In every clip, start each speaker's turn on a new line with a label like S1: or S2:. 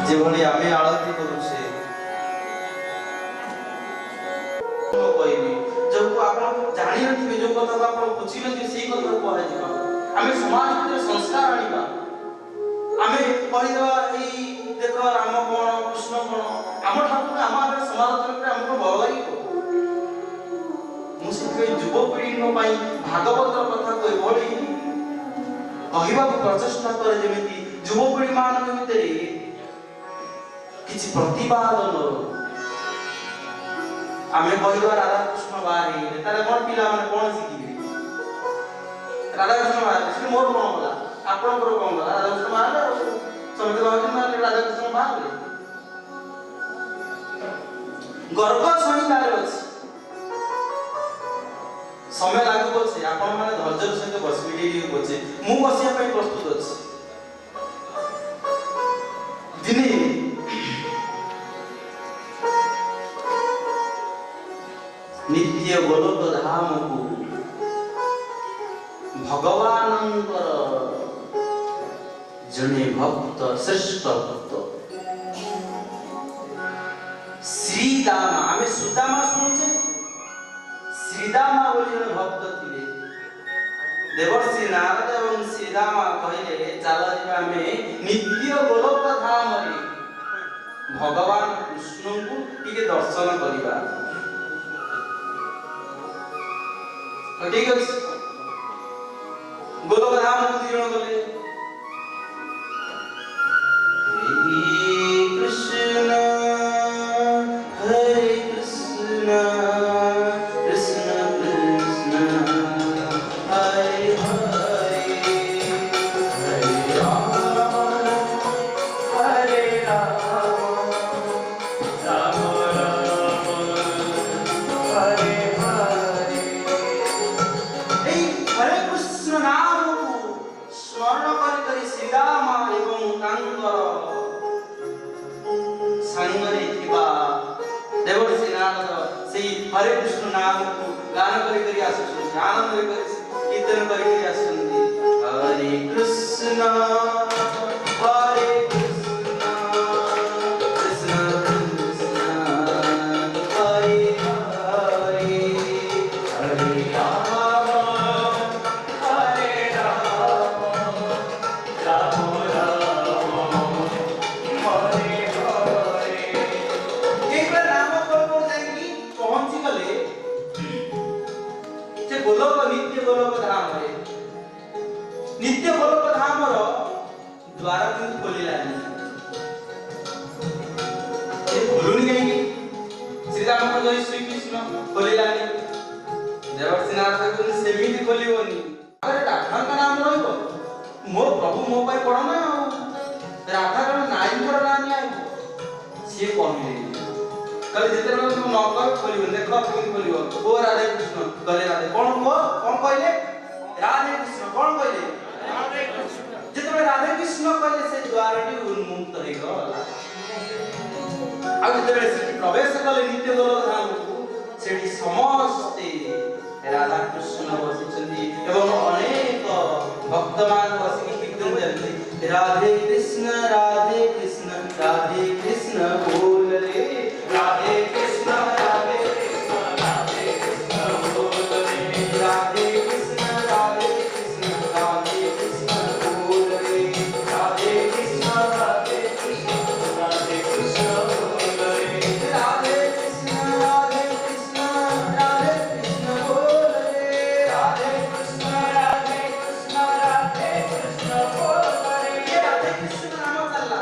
S1: যেভাবে আমি আরতি করুছে କହିବି ଯୋଉ ଆପଣ ଜାଣିନଥିବେ ଯୋଉ କଥାକୁ ଆପଣ ବୁଝିନଥିବେ ସେଇ କଥାକୁ କୁହାଯିବା। ଆମେ ସମାଜ ଭିତରେ ସଂସ୍କାର ଆଣିବା। ଆମେ କହିଦେବା ଏଇ ଦେଖ ରାମ କଣ କୃଷ୍ଣ କଣ ଆମ ଠାକୁର ଆମ ଆଗରେ ସମାଲୋଚନା କରି ଆମକୁ ଭଲ ଲାଗିବ। ମୁଁ ସେଥିପାଇଁ ଯୁବପିଢ଼ିଙ୍କ ପାଇଁ ଭାଗବତର କଥାକୁ ଏଭଳି କହିବାକୁ ପ୍ରଚେଷ୍ଟା କରେ ଯେମିତି ଯୁବପିଢ଼ି ମାନଙ୍କ ଭିତରେ କିଛି ପ୍ରତିବାଦ ନ ଆମେ କହିବା ରାଧାକୃଷ୍ଣ ବାହାରେ ତାହେଲେ ମୋର ପିଲାମାନେ କଣ ଶିଖିବେ? ରାଧାକୃଷ୍ଣ ବାହାରେ ସେ ମୋର କଣ ଗଲା ଆପଣଙ୍କର କଣ ଗଲା? ରାଧାକୃଷ୍ଣ ବାହାରେ ସମସ୍ତେ ଭାବୁଛନ୍ତି ରାଧାକୃଷ୍ଣ ବାହାରେ ଗର୍ବ ଶୁଣିବାର ଅଛି। ସମୟ ଲାଗୁ ପଛେ ଆପଣ ମାନେ ଧୈର୍ଯ୍ୟର ସହିତ ବସିବେ ଟିକେ ପଛେ ମୁଁ ବସିବା ପାଇଁ ପ୍ରସ୍ତୁତ ଅଛି। ଦିନେ नित्य गोलोक धाम को भगवानंकर जने भक्त श्रेष्ठ भक्त श्रीदामा आम सुदामा शुणुचे श्रीदामा बोली जने भक्त थिले देवर्षि नारद एवं श्रीदामा कहले चल आमे नित्य गोलोक धाम रे भगवान कृष्ण को टिके दर्शन करिबा। ठीक है गोलोक धाम को दी जण गले कृष्ण हरे कृष्ण कृष्ण कृष्ण हरे हरे हरे राम हरे राम राम राम हरे हरे कृष्ण नाम को स्मरण करी श्रीराम एवं तांकर संगरे थिबा देवर्षि नारद सेही हरे कृष्ण नाम को गान करी आसुछन आनंद करी कीर्तन करी आसुछन हरे कृष्ण हरे कृष्ण कृष्ण कृष्ण हरे हरे हरे राम गोलोक नित्य गोलोक धाम रे नित्य गोलोक धाम रो द्वार किंतु खोलिलानी ए खोलुनी काई श्री राम को जय श्री कृष्ण खोलिलानी देवर्षि नारद को सेमिति खोलिबोनी अरे राधा का नाम रहइबो मो प्रभु मो पाई पड़ ना राधा का नाई कर ना नहीं आइबो से कहले कल जेते तुम न कर खोलिबो देखो केमि खोलिबो ओ राधे कृष्ण कहले राधे कोन कहले राधे कृष्ण कोन कहले राधे कृष्ण जेते राधे कृष्ण ଯେତେବେଳେ ସେଠି ପ୍ରବେଶ କଲେ ନିତ୍ୟ ଗୋଲଧାମକୁ ସେଠି ସମସ୍ତେ ରାଧା କୃଷ୍ଣ ବସିଛନ୍ତି ଏବଂ ଅନେକ ଭକ୍ତମାନେ ବସିକି କୀର୍ତ୍ତନ ଚାଲିଛି ରାଧେ କୃଷ୍ଣ ରାଧେ କୃଷ୍ଣ ରାଧେ କୃଷ୍ଣ ବୋଲ ରେ ରାଧେ କୃଷ୍ଣ ରାଧେ କୃଷ୍ଣ ରାଧେ କୃଷ୍ଣ ବୋଲ ରେ ରାଧେ କୃଷ୍ଣ ରାଧେ କୃଷ୍ଣ ରାଧେ কৃষ্ণ बोल रे राधे কৃষ্ণ রাধে কৃষ্ণ রাধে কৃষ্ণ बोल रे राधे কৃষ্ণ রাধে কৃষ্ণ রাধে কৃষ্ণ बोल रे राधे কৃষ্ণ রাধे কৃষ্ণ রাধे কৃষ্ণ बोल रे ये राधे কৃষ্ণ नाम चलला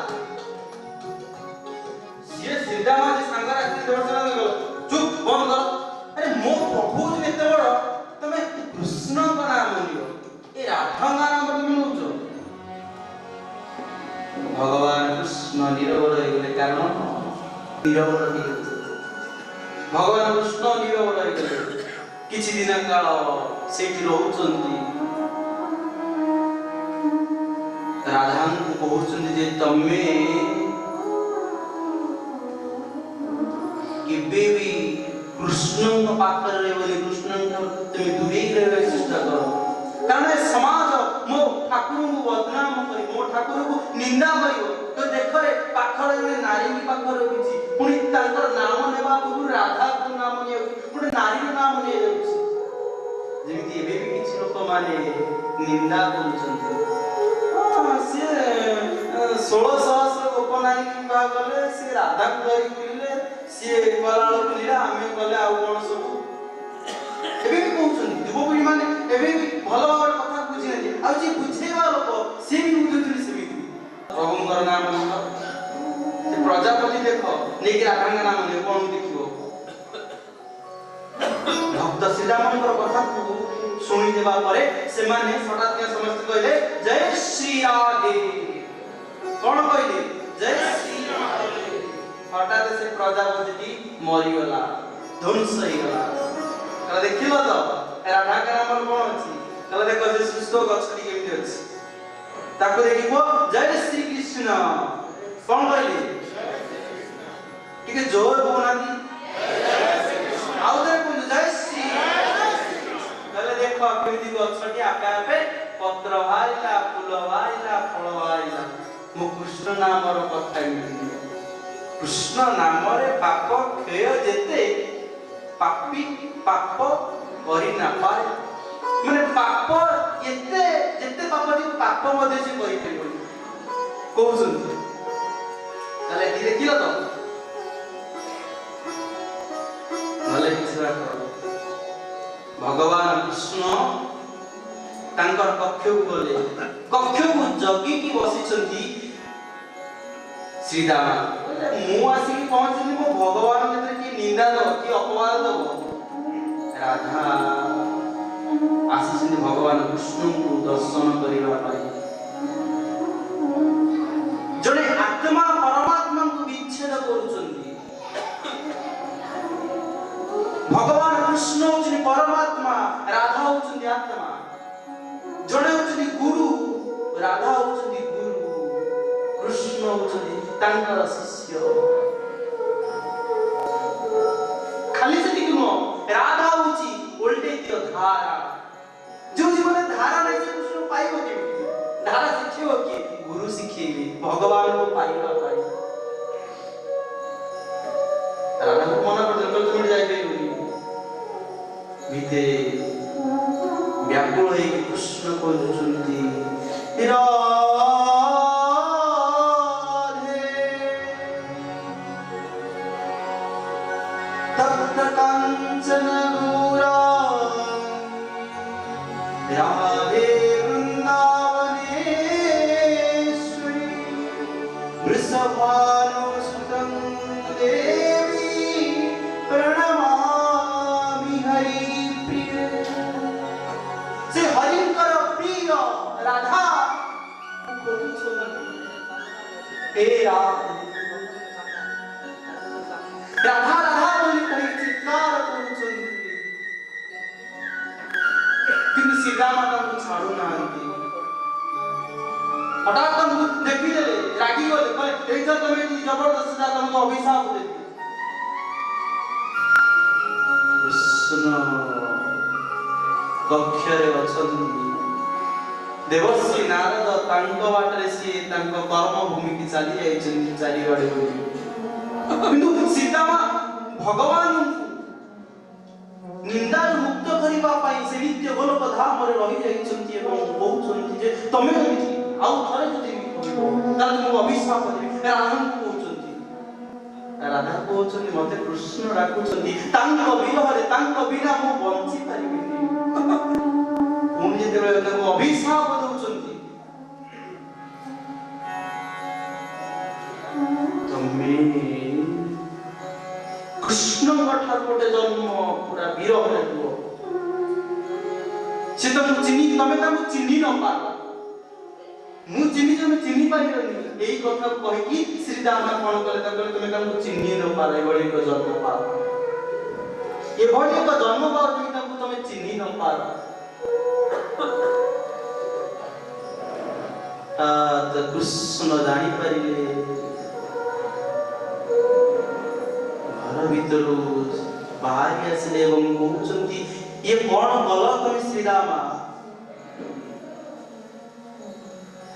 S1: ये सीधा जी संग राखी दर्शन गलो चुप बंद कर अरे मो प्रभु जी एते बड़ तमे कृष्ण का नाम लियो ए राधा का नाम तुम नउचो भगवान कृष्ण नीरव रही गले कारण नीरव रही भगवान कृष्ण नीरव रही गले किछि दिन काल सेठी रहउचंती राधा को कहउचंती जे तमे केबे भी कृष्ण पाखर रे बोली कृष्ण तमे दूरे रहे चेष्टा करो कारण समाज मो ठाकुर को बदनाम करी मो ठाकुर को निंदा करिवो तो देखो रे पाखर रे नारी की पाखर होची पुनी तांकर नाम नेबा पूर्व राधा को नाम ने पुनी नारी को नाम ने जाउची जेमिति एबे भी किछि लोक माने निंदा करूछन्ती से 16 सहस्र गोपनारी विवाह गले से राधा को धरि बुलिले से कलाळ बुलिला हमें कले आ कोन सब एबे भी कहउछन्ती युवपीढ़ी माने एबे भी भलो भाव कथा बुझि नै आ जे बुझेबा लोक से भी बुझुथि सेमिति प्रभुଙ୍କର नाम से प्रजापति देखो नेक राधा का नाम ने कोन देखियो भक्त श्रीरामଙ୍କର कथा को सुनि देबा परे से माने हठात के समस्त कहले जय श्री राधे कोन कहले जय श्री राधे हठात से प्रजापति मरि गला ध्वंस होई गला कला देखिलो तो राधा का नाम कोन अछि कला देखो जे सुस्त गछटी केमिति अछि ताको देखिबो जय श्री कृष्ण कोन कहले ठीक है जोर बोनादी आउ दे कोन जय श्री कला देखो केमिति गछटी आपे आपे पत्र भाइला फूल भाइला फल भाइला मो कृष्ण नामर कथा मिली कृष्ण नाम रे पाप क्षय जेते पापी पाप करि ना पारे माने पाप एते जेते पाप जे पाप मध्ये से करि परिबो कहउछन तले धीरे कियो तो भले किछरा भगवान कृष्ण तांकर कक्ष को गले कक्ष को जगी की बसिछंती श्रीदामा मु आसी पहुंचनी मो भगवान केतरे की निंदा दो की अपमान दो राधा आसीछंती भगवान कृष्ण को दर्शन करिवा पाई जने आत्मा परमात्मा को विच्छेद करूछंती भगवान कृष्ण होछनी परमात्मा राधा होछनी आत्मा जने होछनी गुरु राधा होछनी गुरु कृष्ण होछनी तांकर शिष्य खाली से टिकनो राधा होची उल्टे दियो धारा जो जीवन धारा नहीं से कृष्ण पाइबो के धारा शिखियो के गुरु शिखेबे भगवान को पाइबा पाई राधा को मना कर जंगल छोड़ जाए गई बीते व्याकुल है कृष्ण को जुझुंती तप्त कांचन गौरांगी राधे वृंदावनेश्वरी वृषभानुसुतं देवी प्रणमामि हरिप्रिय से हरिकर प्रिय राधा हे राधा राधा बोली कही चित्कार करूछंती किंतु सीता माता को छाड़ू नांती हठात तुम देखि देले रागी गले कहले एइजा तमे जबरदस्ती तुमको अभिशाप देबी कृष्ण कक्षरे अछंती देवर्षि नारद तांको बाटरे सी तांको कर्म भूमि की चली जाइछन्ती चारि बाडे किंतु सीता भगवान निंदा मुक्त करिबा पाई से नित्य गोलक धाम रे रहि जाइछन्ती एवं कहउछन्ती जे तमे एमिति आउ थरे जदि तार तुम अभिशाप देबी राम कहउछन्ती राधा कहउछन्ती मते कृष्ण डाकुछन्ती तांको विरहरे तांको बिना मो बंची परिबिनी पुनि जेतेबेले तांको अभिशाप दउछन्ती तमे कृष्ण ठार गोटे जन्म पूरा विरह रे से तो चिनी तमे ताको चिनी न पार मु चिनी तमे चिनी पारिबनी एई कथा कहि कि श्री राम कोन कले तमे ताको चिनी न पार एबडी को जन्म पार एबडी को जन्म पार कि ताको तमे चिनी न पार त कृष्ण जानि परिले घर भितरु बाहरी आसिले एवं कहउछन्ती ये कोन गल तमे श्री राम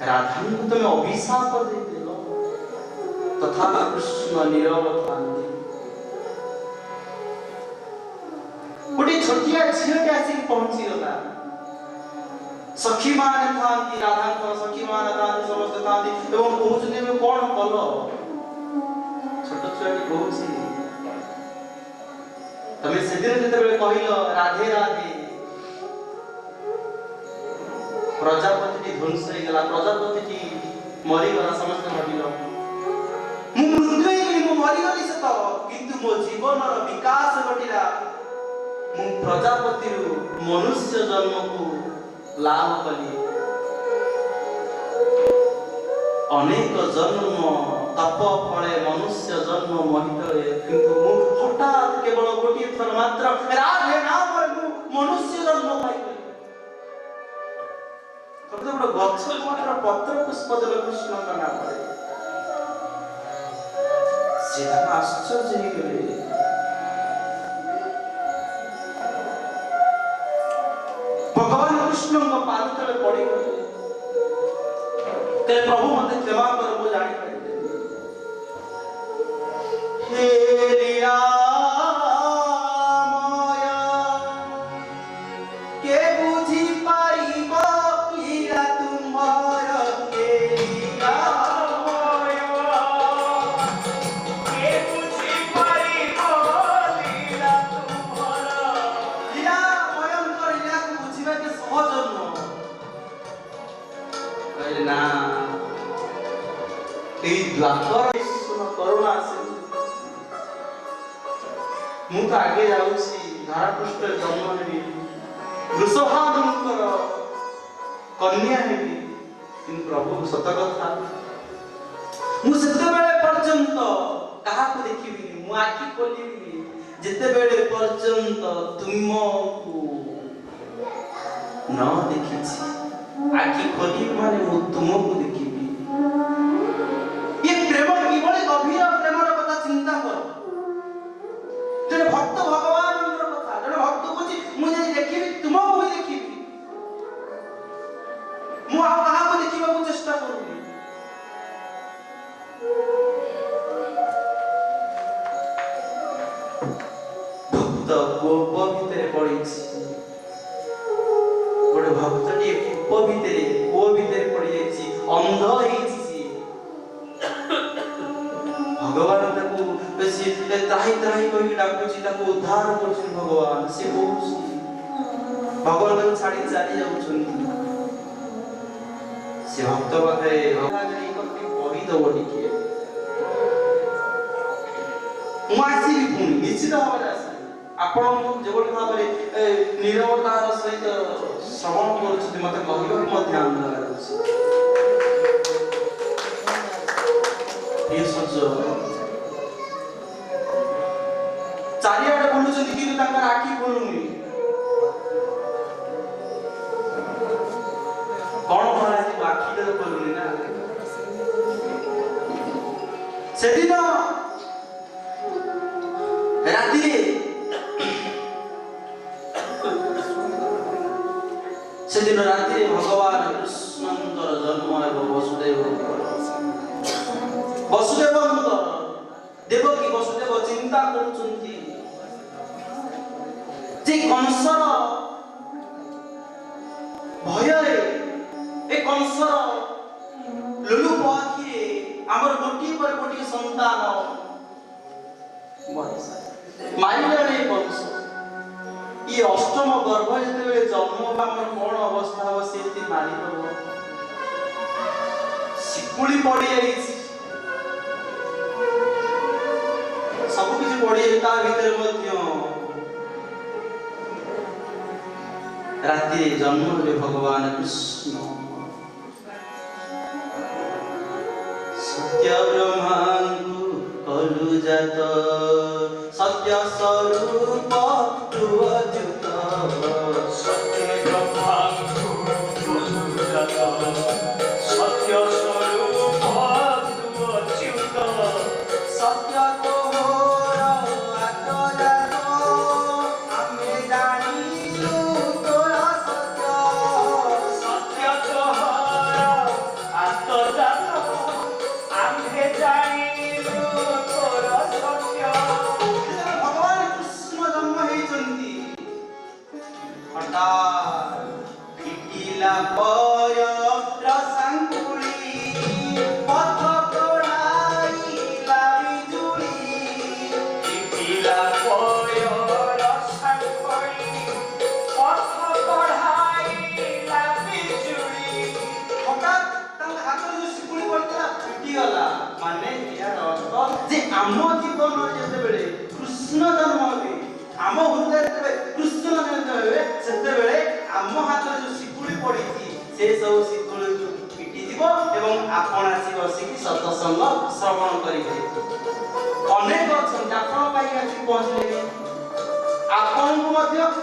S1: राधा को तमे अभिशाप दे देलो तथा कृष्ण नीरव थांती गोटे छोटिया झियोटे आसी पहुंची गला सखी माने थांती राधा को सखी माने थांती समस्त थांती एवं कहउछन्ती में कोन कल छोट छोटी कहउछि तमे सेदिन जेतेबेले कहिलो राधे राधे प्रजापति ध्वंस हो गला प्रजापति मरी गला समस्त भाबिलो मु मृत्यु हेली मु मरी गली से तो किंतु मो जीवन रो विकास घटिला मु प्रजापति रु मनुष्य जन्म को लाभ कली अनेक जन्म तप फले मनुष्य जन्म महितले किंतु मु हठात केवल गोटी थर मात्र राधे नाम रे मु मनुष्य जन्म पाई तब बड़ गच्छ मात्र पत्र पुष्प देव कृष्ण का नाम पड़े सीधा आश्चर्य ही गले भगवान कृष्ण को पाद तले पड़ी गले ते प्रभु मते क्षमा कर मु जानि पाइले हे लिया करुणा से मु तो आगे जाउसी धारा पृष्ठ जन्म हेबी वृषभानुकर कन्या हेबी किंतु प्रभु सत कथा मु सेते बेले पर्यंत कहा को देखिबी मु आखि खोलिबी जेते बेले पर्यंत तुमको न देखिछि आखि खोली माने मु तुमको देखिबी ये प्रेम किबळे गभीर प्रेमर कथा चिंता करो जने भक्त भगवानर कथा जने भक्त कोछि मु जे देखिबी तुमको भी देखिबी मु आ कहा को देखिबा को चेष्टा करूनी भक्त गोप भितरे पड़िछि गोटे भक्तटी गोप भितरे को भितरे पड़ी जाइछि अंध हेछि भगवान ताको बेसी त्राही त्राही कहि डाकुछि ताको उद्धार करछि भगवान से कहउछि भगवान ताको छाडी चली जाउछन्ती से भक्त पाखे भगवान रे कति कहि दबो टिके मु आसी पुनी निश्चित भाबरे आसी आपण जेबोल भाबरे निरवतार सहित श्रवण करछि मते कहिबा को ध्यान लगाउछि ये सजो चारियाडे बुलुछन्ती किंतु तांकर आखि खोलुनी कोन महाराज आखि तो खोलुनी ना सेदिन राति दिन राति भगवान कृष्णଙ୍କର जन्म ହେବ वसुदेवଙ୍କର देवकी वसुदेव चिंता କରୁଛନ୍ତି जे कंसर भୟରେ ए कंसर लुलुप आखिरे आमर गोटी पर गोटी संतान मारिले कंस ये अष्टम गर्भ जेतेबेले जन्म हमर कोन अवस्था हो सेति मारि दबो सिकुली पड़ी आइछि सब किछ पड़ी ता भीतर मध्य रात्रि जन्म हुए भगवान कृष्ण सत्य ब्रह्मांगु कलु जात सत्य स्वरूप अच्युत
S2: सत्य ब्रह्मांगु कलु जात सत्य स्वरूप अच्युत
S1: सत्य तो आम जीवन जितेबले कृष्ण जन्म हुए आम हृदय कृष्ण जन्म हुए से आम हाथ जो शिकुड़ी पड़ी से सब शिकुड़ी पिटी एवं आपण आसी बसिक सत्संग श्रवण करेंगे अनेक अच्छा आसी पहुँचले आपण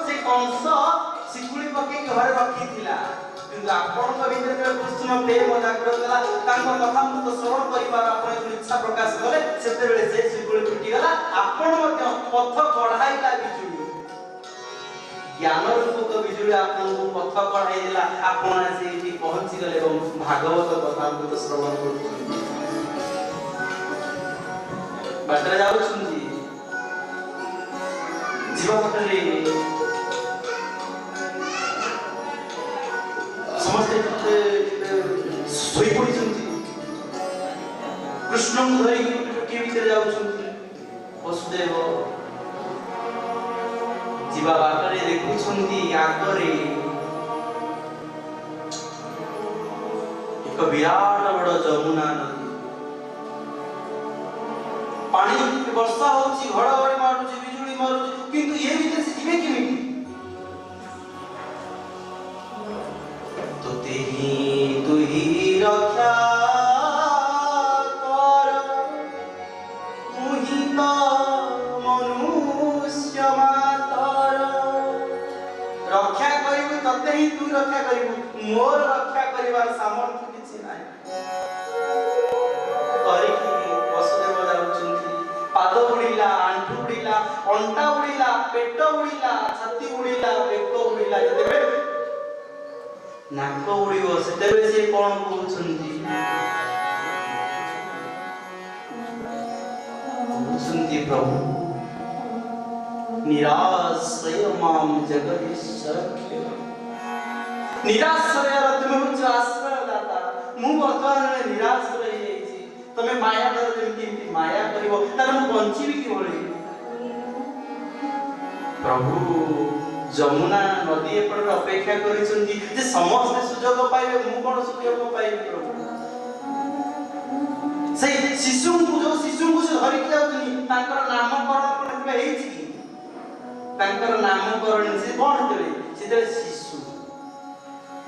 S1: से कंस शिकुड़ी पकई घर रखी किंतु आपण भीतर कृष्ण प्रेम जागृत है कथा मुझे श्रवण कर इच्छा प्रकाश कले से शिकुड़ी फुटी गला आपण पथ कढ़ाईला बिजुली ज्ञान रूपक बिजुली आपन पथ कढ़ाई देला आपण आसी पहुंची गले और भागवत कथा मुझे श्रवण कर बाटरे जाउछुंजी जीवा पटले समस्ते सोई पड़ी कृष्ण को धरी टोटी भीतर जाउछंती वसुदेव जीवा बाटरे देखुछंती आगरे एक विराट बड़ जमुना नदी पानी वर्षा होची घड़घड़ी मारुची बिजुली मारुची किंतु ये भीतर से जीवे केमिति तुही रक्षा कर तुही तो मनुष्य मातर रक्षा करिबु तते ही तू रक्षा करिबु मोर रक्षा करिवार सामर्थ्य किछि नाही करिकि वसुदेव जाउछंती पाद बुड़ीला आंठू बुड़ीला अंटा बुड़ीला पेट बुड़ीला छाती बुड़ीला बेक बुड़ीला जते नाक उड़ीब से कौन कहते प्रभु निराश्रय माम जगदीश्वर निराश्रय तुम हूँ आश्रय दाता मु बर्तमान निराश्रय तमे माया कर माया कर बंची कि प्रभु जमुना नदी एपट अपेक्षा कर समस्त सुजोग पाइबे मु कौन सुजोग पाइबे प्रभु से शिशु जो शिशु को धरिक जाउछनी तांकर नामकरण कोन हेछि कि तांकर नामकरण से कोन हेतले से शिशु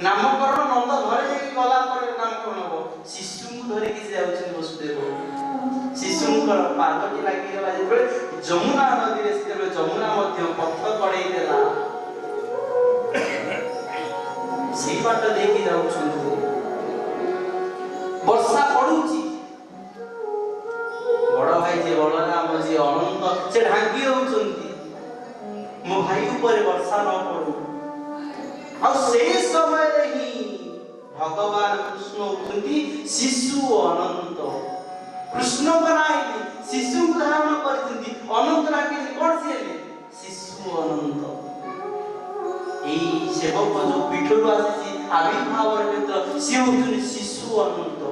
S1: नामकरण नंद घरे गला पर नामकरण हो शिशु को धरिक जाउछनी वसुदेव शिशु पादटी लगी गला जे जमुना नदी रे से जमुना मध्य पथ कड़े देला सी बाट देखि जाउछन वर्षा पडुची बड़ भाई जे बलराम जे अनंत से ढांगी होउछंती मो भाई ऊपर वर्षा न पडु आ से समय ही भगवान कृष्ण होती शिशु अनंत कृष्ण बनाई शिशु को धारण करती अनंत राखी कौन सी शिशु अनंत यही सेवक जो पीठर आसी आविर्भाव क्षेत्र सी होती शिशु अनंत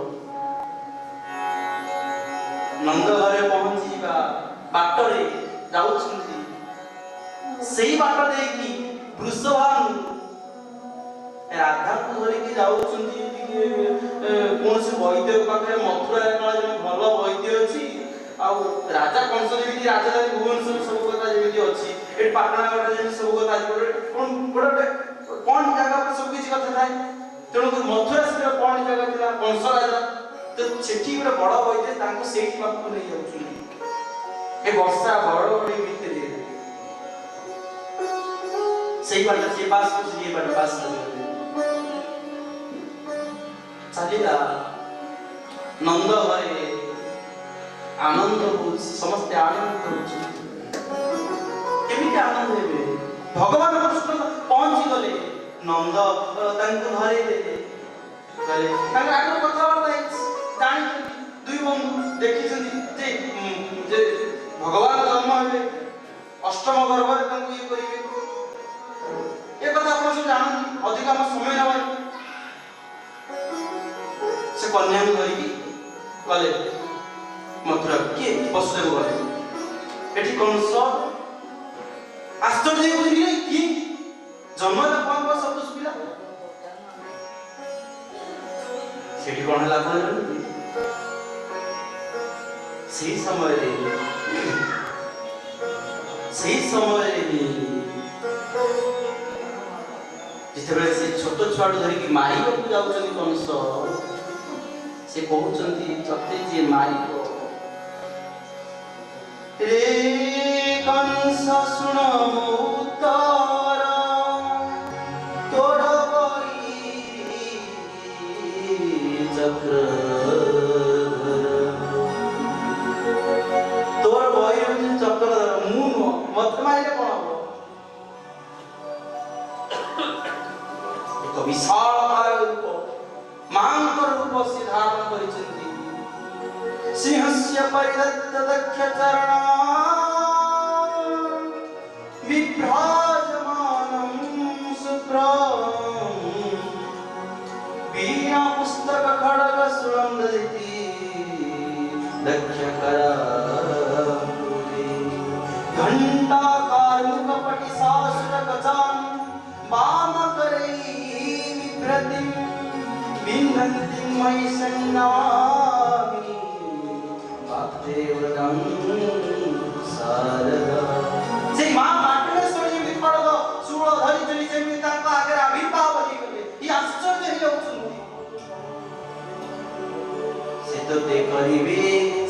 S1: नंद घरे पहुंचीबा बाटरे जाउछंती सेही बाट देकी वृषभानु राधा को धरिकी जाउछंती कौन से वैद्य पाखे मथुरा काल भल वैद्य अछि आउ राजा कंस जेमिति राजधानी भुवनेश्वर सब कथा जेमिति अछि ए पाटणागढ़ जेमिति सब कथा अछि कौन जगह पर सब किछि कथा थाए तेणु मथुरा से कौन जगह थिला कंस राजा तो सेठी गोटे बड़ वैद्य तांको सेठी बापू नहीं जाउछंती ए वर्षा बड़ भितरे सही बात से पास को ये बात पास कर चलिला नंद घरे आनंद हो समस्त आनंद हो केमिति आनंद हेबे भगवान कृष्ण पहुंची गले नंद तांको घरे देले गले तांको आगे कथा वार्ता जानि दुई बंधु देखि जे भगवान जन्म हेबे अष्टम गर्भ रे तांको ये करिवे ए कथा आपण सब जानन अधिक हम समय ना से कन्या धरिकी गले मथुरा के वसुदेव गले एठी कंस आश्चर्य होई कि जन्मला कोन को शब्द सुबिला सेठी कोन हला कोन सही समय रे जिते से छोट छुआ धरिकी मारिक को जाउछन कंस से कहउछंती तते जे मारिक रे कंस सुन मोतर तोर बई चक्र तोर बई चक्र मु मत मारिले कोन हो एक विशाल रूप मांकर रूप से धारण करिसेंती सिंहस्य परिदत्त दक्ष चरणा विभ्राजमानं शुक्रं वीणा पुस्तक खड्ग सुरंदति दक्ष करांकुरे घंटा कार्मुक पटि सासुर गजान वाम करे विभ्रतिं बिन्नन्ति मयि सन्नामि वाग्देवतं शारदा से मां माटेश्वर जी खड्ग शूल धरि चली जेमि तांका आगे आविर्भाव होई गले ई आश्चर्य हे होउछन्ती से तो ते करिवे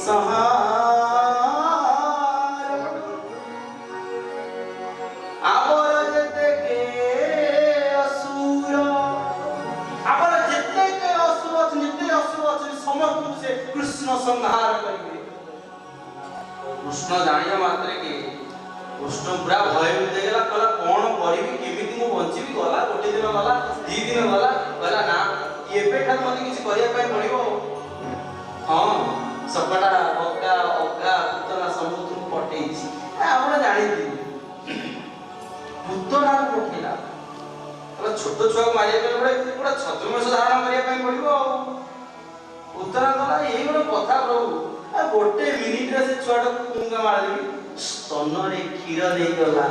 S1: संहार आवर जते के असुर आवर जते के असुर नित्य असुर समस्त से कृष्ण संहार करिवे कृष्ण जानिया मात्रे के कृष्ण पूरा भय देला कहला कोन करिवि केमिति मु बंचिबि गला गोटे दिन गला दी दिन गला कहला ना एबे ठार मते किछि करिया पय पड़िबो हां सबटा बक्का अग्गा पुतना समुद्र पटेइछि आपण जानि दी पुतना पठेला तो छोट छुआ मारिया पे गोटे छत्रमेश धारण करिया पय पड़िबो उत्तर गला एई गोटे कथा प्रभु आ गोटे मिनिट रे से छुआटा कुंगा मार देबी स्तन रे क्षीर नै गला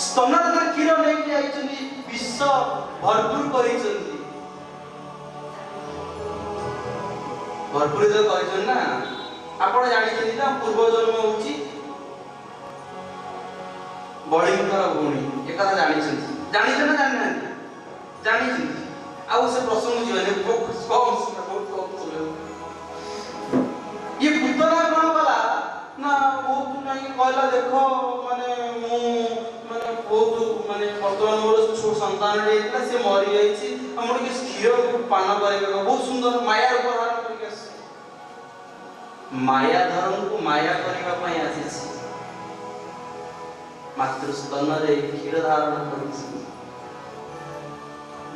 S1: स्तन रे क्षीर नै जाइछन्ती विश्व भरपूर करिछन्ती भरपूर जो करिछन ना आपण जानिछन्ती ना पूर्व जन्म होउची बळींकर भूमि ए कथा जानिछन्ती जानिछन ना जानिछन्ती आउ से प्रसंग जीवने बहुत कम ये पुतना कोन वाला ना बहुत नहीं कहला देखो माने मु माने बहुत माने वर्तमान मोर छोट संतान रे इतला से मरि जाईछि हमर के क्षीर पान करे बहुत सुंदर माया रूप धारण करके माया धर्म को माया करबा पई आसीछि ମାତୃ ସ୍ତନରେ କ୍ଷୀର ଧାରଣ କରିଛି।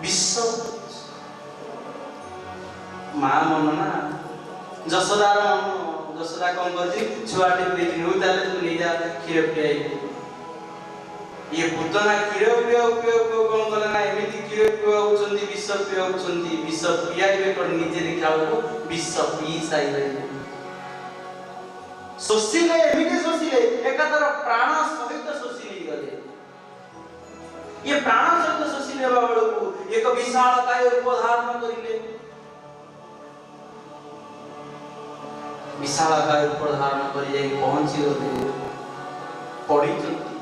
S1: ବିଷ ମା ମନ ନା ଯଶୋଦାର ମନ। ଯଶୋଦା କଣ କରିଛି ଛୁଆଟେ ଦେଇଛି ହଉ ତାହେଲେ ତୁ ନେଇଯା କ୍ଷୀର ପିଆଇବୁ। ଇଏ ପୁତନା କ୍ଷୀର ପିଆଉ କଣ କଲେ ନା ଏମିତି କ୍ଷୀର ପିଆଉଛନ୍ତି ବିଷ ପିଆଉଛନ୍ତି। ବିଷ ପିଆଇବେ କଣ ନିଜେ ଦେଖିଲା ବେଳକୁ ବିଷ ପିଇ ସାଇଲେଣି। ଶୋଷିଲେ ଏମିତି ଶୋଷିଲେ ଏକାଥର ପ୍ରାଣ ସହିତ ଶୋଷି ନେଇଗଲେ। ଇଏ ପ୍ରାଣ ସହିତ ଶୋଷି ନେବା ବେଳକୁ ଏକ ବିଶାଳ କାୟ ରୂପ ଧାରଣ କରିଲେ। ବିଶାଳ କାୟ ରୂପ ଧାରଣ କରି ଯାଇ ପହଞ୍ଚିଗଲେ ପଡ଼ିଛନ୍ତି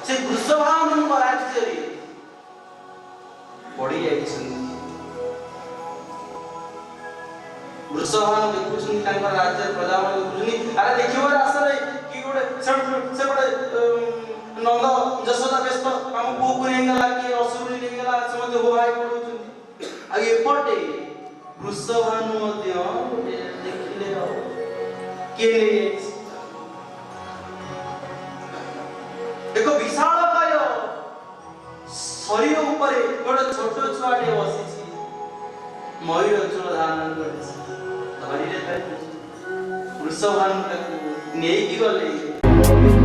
S1: ସେ ବୃଷଭାନୁଙ୍କ ରାଜ୍ୟରେ ପଡ଼ି ଯାଇଛନ୍ତି। ବୃଷଭାନୁ ଦେଖୁଛନ୍ତି ତାଙ୍କ ରାଜ୍ୟର ପ୍ରଜାମାନେ ଦେଖୁଛନ୍ତି। ଆରେ ଦେଖିବ ରାସ୍ତାରେ କି ଗୋଟେ ସେପଟେ ନନ୍ଦ ଯଶୋଦା ବ୍ୟସ୍ତ ଆମ ପୁଅକୁ ନେଇଗଲା କିଏ ଅସୁରୁଣୀ ନେଇଗଲା ସେ ମଧ୍ୟ ହୋହାଇ ପଡୁଛନ୍ତି। ଆଉ ଏପଟେ ବୃଷଭାନୁ ମଧ୍ୟ ଦେଖିଲେ ଆଉ କିଏ ନେଇଯାଇଛି ଏକ ବିଶାଳ କାୟ ଶରୀର ଉପରେ ଗୋଟେ ଛୋଟ ଛୁଆଟେ ବସିଛି। ମୟୂର ଚୂଳ ଧାରଣ କରିଛି। ଧରିଲେ ବୃଷଭାନୁ ତାକୁ ନେଇକି ଗଲେ।